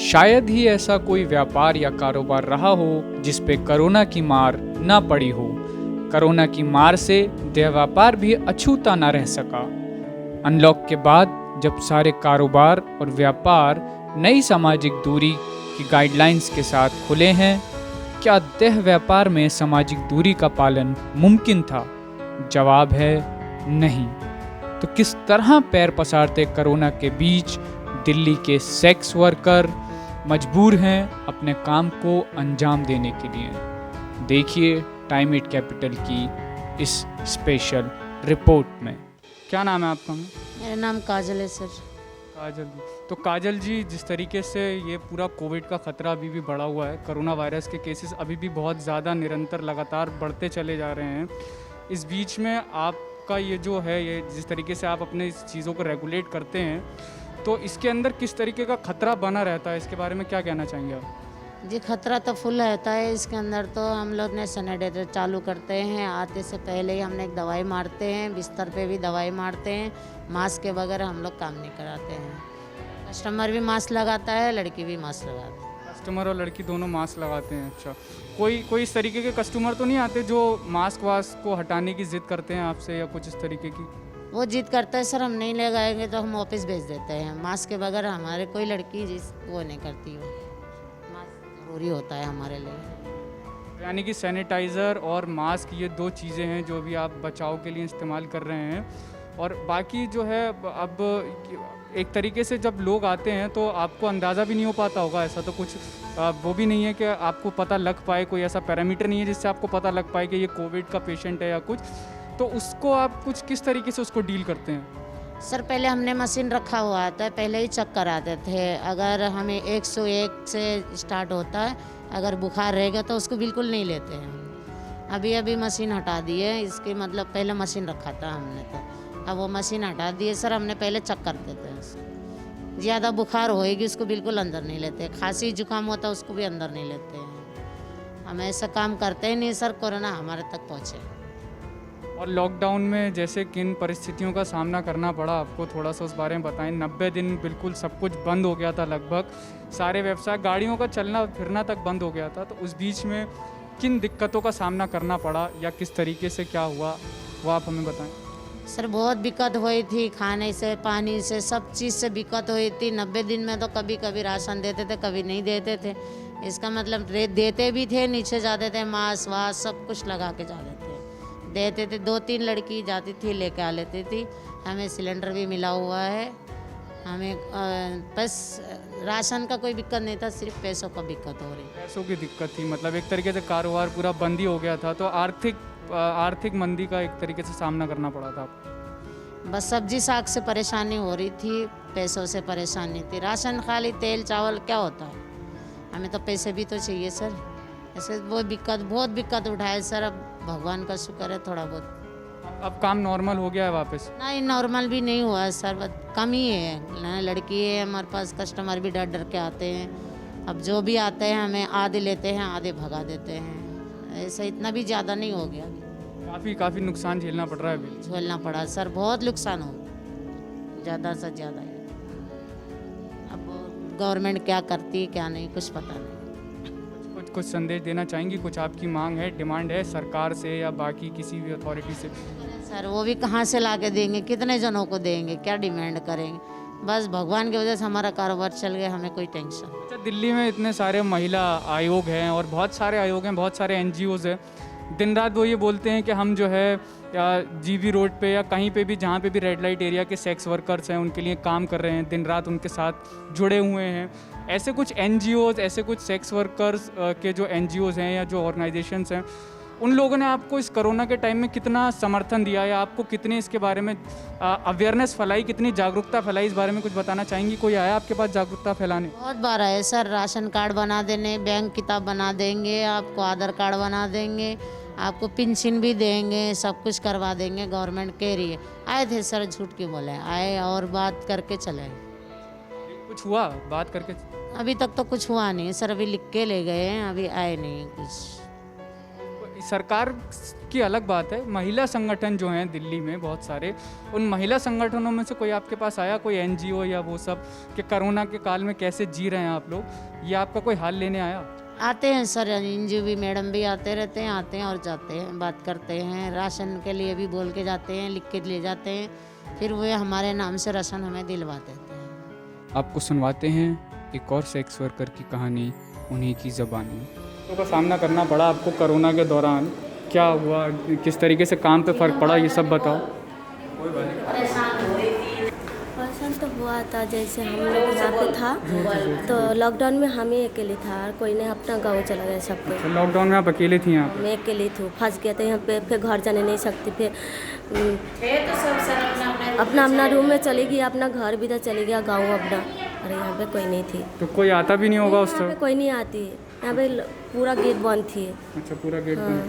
शायद ही ऐसा कोई व्यापार या कारोबार रहा हो जिस पे कोरोना की मार ना पड़ी हो। कोरोना की मार से देह व्यापार भी अछूता ना रह सका। अनलॉक के बाद जब सारे कारोबार और व्यापार नई सामाजिक दूरी की गाइडलाइंस के साथ खुले हैं, क्या देह व्यापार में सामाजिक दूरी का पालन मुमकिन था? जवाब है नहीं। तो किस तरह पैर पसारते कोरोना के बीच दिल्ली के सेक्स वर्कर मजबूर हैं अपने काम को अंजाम देने के लिए? देखिए टाइम इट कैपिटल की इस स्पेशल रिपोर्ट में। क्या नाम है आपका? मेरा नाम काजल है सर। काजल जी। तो काजल जी, जिस तरीके से ये पूरा कोविड का ख़तरा अभी भी बढ़ा हुआ है, कोरोना वायरस के केसेस अभी भी बहुत ज़्यादा निरंतर लगातार बढ़ते चले जा रहे हैं, इस बीच में आपका ये जो है, ये जिस तरीके से आप अपने इस चीज़ों को रेगुलेट करते हैं, तो इसके अंदर किस तरीके का खतरा बना रहता है, इसके बारे में क्या कहना चाहेंगे आप? जी खतरा तो फुल रहता है इसके अंदर। तो हम लोग ने सैनिटाइजर चालू करते हैं, आते से पहले ही हमने एक दवाई मारते हैं, बिस्तर पे भी दवाई मारते हैं। मास्क के बगैर हम लोग काम नहीं कराते हैं। कस्टमर भी मास्क लगाता है, लड़की भी मास्क लगाती है। कस्टमर और लड़की दोनों मास्क लगाते हैं? अच्छा। कोई इस तरीके के कस्टमर तो नहीं आते जो मास्क वास्क को हटाने की ज़िद करते हैं आपसे, या कुछ इस तरीके की? वो जिद करता है सर, हम नहीं लगाएंगे तो हम ऑफिस भेज देते हैं। मास्क के बगैर हमारे कोई लड़की वो नहीं करती। वो मास्क ज़रूरी होता है हमारे लिए। यानी कि सैनिटाइज़र और मास्क, ये दो चीज़ें हैं जो भी आप बचाव के लिए इस्तेमाल कर रहे हैं। और बाकी जो है, अब एक तरीके से जब लोग आते हैं तो आपको अंदाज़ा भी नहीं हो पाता होगा, ऐसा तो कुछ वो भी नहीं है कि आपको पता लग पाए, कोई ऐसा पैरामीटर नहीं है जिससे आपको पता लग पाए कि ये कोविड का पेशेंट है या कुछ, तो उसको आप कुछ किस तरीके से उसको डील करते हैं? सर पहले हमने मशीन रखा हुआ था, पहले ही चेक कराते थे। अगर हमें 101 से स्टार्ट होता है, अगर बुखार रहेगा तो उसको बिल्कुल नहीं लेते हैं। अभी अभी मशीन हटा दी है इसकी, मतलब पहले मशीन रखा था हमने, तो अब वो मशीन हटा दी है सर। हमने पहले चेक करते थे। ज़्यादा बुखार होएगी उसको बिल्कुल अंदर नहीं लेते। खांसी जुकाम होता है उसको भी अंदर नहीं लेते हैं। हम ऐसा काम करते ही नहीं सर, कोरोना हमारे तक पहुँचे। और लॉकडाउन में जैसे किन परिस्थितियों का सामना करना पड़ा आपको, थोड़ा सा उस बारे में बताएं। 90 दिन बिल्कुल सब कुछ बंद हो गया था, लगभग सारे व्यवसाय, गाड़ियों का चलना फिरना तक बंद हो गया था। तो उस बीच में किन दिक्कतों का सामना करना पड़ा या किस तरीके से क्या हुआ, वो आप हमें बताएं। सर बहुत दिक्कत हुई थी, खाने से पानी से सब चीज़ से दिक्कत हुई थी। 90 दिन में तो कभी कभी राशन देते थे, कभी नहीं देते थे। इसका मतलब देते भी थे, नीचे जाते थे, मास्क वास्क सब कुछ लगा के जाते थे, देते थे। 2-3 लड़की जाती थी, लेके आ लेती थी। हमें सिलेंडर भी मिला हुआ है। हमें बस राशन का कोई दिक्कत नहीं था, सिर्फ पैसों का दिक्कत हो रही। पैसों की दिक्कत थी, मतलब एक तरीके से कारोबार पूरा बंद ही हो गया था, तो आर्थिक मंदी का एक तरीके से सामना करना पड़ा था आपको। बस सब्जी साग से परेशानी हो रही थी, पैसों से परेशानी थी। राशन खाली तेल चावल क्या होता है, हमें तो पैसे भी तो चाहिए सर। ऐसे बहुत दिक्कत उठाए सर। अब भगवान का शुक्र है थोड़ा बहुत। अब काम नॉर्मल हो गया है वापस? नहीं, नॉर्मल भी नहीं हुआ है सर, बस कम ही है। लड़की है हमारे पास, कस्टमर भी डर डर के आते हैं। अब जो भी आते हैं हमें आधे लेते हैं, आधे भगा देते हैं। ऐसा इतना भी ज़्यादा नहीं हो गया। काफ़ी नुकसान झेलना पड़ रहा है अभी। झेलना पड़ा सर, बहुत नुकसान हो, ज़्यादा से ज़्यादा ही। अब गवर्नमेंट क्या करती है क्या नहीं, कुछ पता नहीं। कुछ संदेश देना चाहेंगी? कुछ आपकी मांग है, डिमांड है सरकार से या बाकी किसी भी अथॉरिटी से? सर वो भी कहाँ से ला के देंगे, कितने जनों को देंगे, क्या डिमांड करेंगे? बस भगवान की वजह से हमारा कारोबार चल गया, हमें कोई टेंशन। अच्छा, दिल्ली में इतने सारे महिला आयोग हैं और बहुत सारे आयोग हैं, बहुत सारे NGOs हैं। दिन रात वो ये बोलते हैं कि हम जो है या GV रोड पे या कहीं पे भी, जहाँ पे भी रेड लाइट एरिया के सेक्स वर्कर्स हैं, उनके लिए काम कर रहे हैं, दिन रात उनके साथ जुड़े हुए हैं। ऐसे कुछ NGOs, ऐसे कुछ सेक्स वर्कर्स के जो NGOs हैं या जो ऑर्गेनाइजेशंस हैं, उन लोगों ने आपको इस कोरोना के टाइम में कितना समर्थन दिया या आपको कितने इसके बारे में अवेयरनेस फैलाई, कितनी जागरूकता फैलाई, इस बारे में कुछ बताना चाहेंगी? कोई आया आपके पास जागरूकता फैलाने? बहुत बार आए सर, राशन कार्ड बना देने, बैंक किताब बना देंगे, आपको आधार कार्ड बना देंगे, आपको पेंशन भी देंगे, सब कुछ करवा देंगे, गवर्नमेंट कह रही है। आए थे सर, झूठ क्यों बोले, आए और बात करके चले। कुछ हुआ बात करके? अभी तक तो कुछ हुआ नहीं सर, अभी लिख के ले गए हैं, अभी आए नहीं कुछ। सरकार की अलग बात है, महिला संगठन जो हैं दिल्ली में बहुत सारे, उन महिला संगठनों में से कोई आपके पास आया, कोई एनजीओ या वो सब, कि कोरोना के काल में कैसे जी रहे हैं आप लोग, ये आपका कोई हाल लेने आया? आते हैं सर, एनजीओ भी मैडम भी आते रहते हैं, आते हैं और जाते हैं, बात करते हैं, राशन के लिए भी बोल के जाते हैं, लिख के ले जाते हैं, फिर वे हमारे नाम से राशन हमें दिलवा देते हैं। आपको सुनवाते हैं एक और सेक्स वर्कर की कहानी, उन्हीं की ज़बानी। तो का सामना करना पड़ा आपको कोरोना के दौरान, क्या हुआ, किस तरीके से काम पे फ़र्क पड़ा, ये सब बताओ। परेशान तो हुआ था, जैसे हम लोग यहाँ पे था तो लॉकडाउन में हम ही अकेले था और कोई नहीं, अपना गाँव चला गया सब पे। लॉकडाउन में आप अकेले थी यहाँ? मैं अकेली थी, फंस गया था यहाँ पे, फिर घर जाने नहीं सकती, फिर अपना अपना रूम में चली गई, अपना घर भी था, चली गया गाँव अपना, अरे यहाँ पे कोई नहीं थी। तो कोई आता भी नहीं होगा उस यहाँ पे तरह? कोई नहीं आती, यहाँ पे पूरा गेट बंद थी। अच्छा, पूरा गेट बंद है।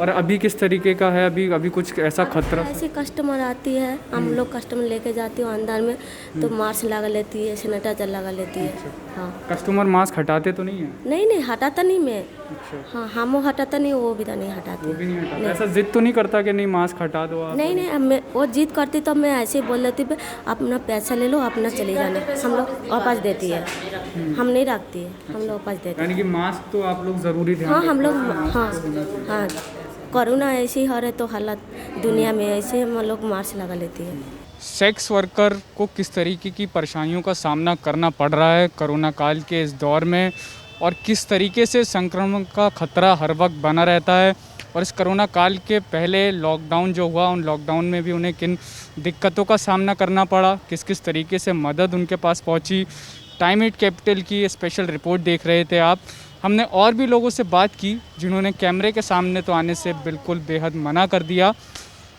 और अभी किस तरीके का है, अभी कुछ ऐसा खतरा? ऐसे कस्टमर आती है, हम लोग कस्टमर लेके जाती हूँ अंदर में, तो मास्क लगा लेती है, सैनिटाइजर लगा लेती है। हाँ, कस्टमर मास्क हटाते तो नहीं है? नहीं हटाता नहीं मैं। अच्छा, हाँ, हम वो हटाता नहीं, वो भी तो नहीं हटाती। वो भी नहीं हटाता? ऐसा जिद तो नहीं करता कि नहीं मास्क हटा दो आप? नहीं मैं वो जिद करती तो मैं ऐसे ही बोल देती, अपना पैसा ले लो, अपना चले जाना, हम लोग वापस देती है, हम नहीं रखती है, हम लोग वापस देते हैं। यानी कि मास्क तो आप लोग ज़रूरी ध्यान हाँ, हम रखते लोग, हैं, हाँ मास्क तो होना चाहिए। हाँ, कोरोना ऐसे ही हो रहा है तो हालत दुनिया में ऐसे हम लोग मास्क लगा लेती है। सेक्स वर्कर को किस तरीके की परेशानियों का सामना करना पड़ रहा है कोरोना काल के इस दौर में, और किस तरीके से संक्रमण का खतरा हर वक्त बना रहता है, और इस कोरोना काल के पहले लॉकडाउन जो हुआ, उन लॉकडाउन में भी उन्हें किन दिक्कतों का सामना करना पड़ा, किस किस तरीके से मदद उनके पास पहुंची। टाइम इट कैपिटल की स्पेशल रिपोर्ट देख रहे थे आप। हमने और भी लोगों से बात की जिन्होंने कैमरे के सामने तो आने से बिल्कुल बेहद मना कर दिया,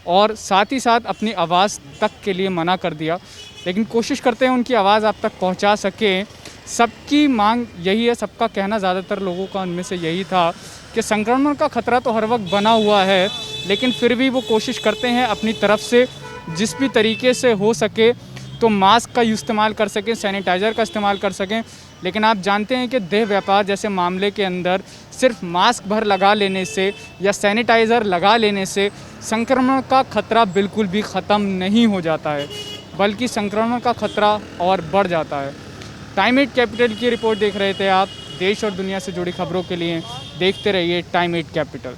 और साथ ही साथ अपनी आवाज़ तक के लिए मना कर दिया, लेकिन कोशिश करते हैं उनकी आवाज़ आप तक पहुंचा सकें। सबकी मांग यही है, सबका कहना ज़्यादातर लोगों का उनमें से यही था कि संक्रमण का खतरा तो हर वक्त बना हुआ है, लेकिन फिर भी वो कोशिश करते हैं अपनी तरफ से जिस भी तरीके से हो सके तो मास्क का इस्तेमाल कर सकें, सैनिटाइज़र का इस्तेमाल कर सकें। लेकिन आप जानते हैं कि देह व्यापार जैसे मामले के अंदर सिर्फ मास्क भर लगा लेने से या सैनिटाइज़र लगा लेने से संक्रमण का खतरा बिल्कुल भी ख़त्म नहीं हो जाता है, बल्कि संक्रमण का खतरा और बढ़ जाता है। टाइम इट कैपिटल की रिपोर्ट देख रहे थे आप। देश और दुनिया से जुड़ी खबरों के लिए देखते रहिए टाइम इट कैपिटल।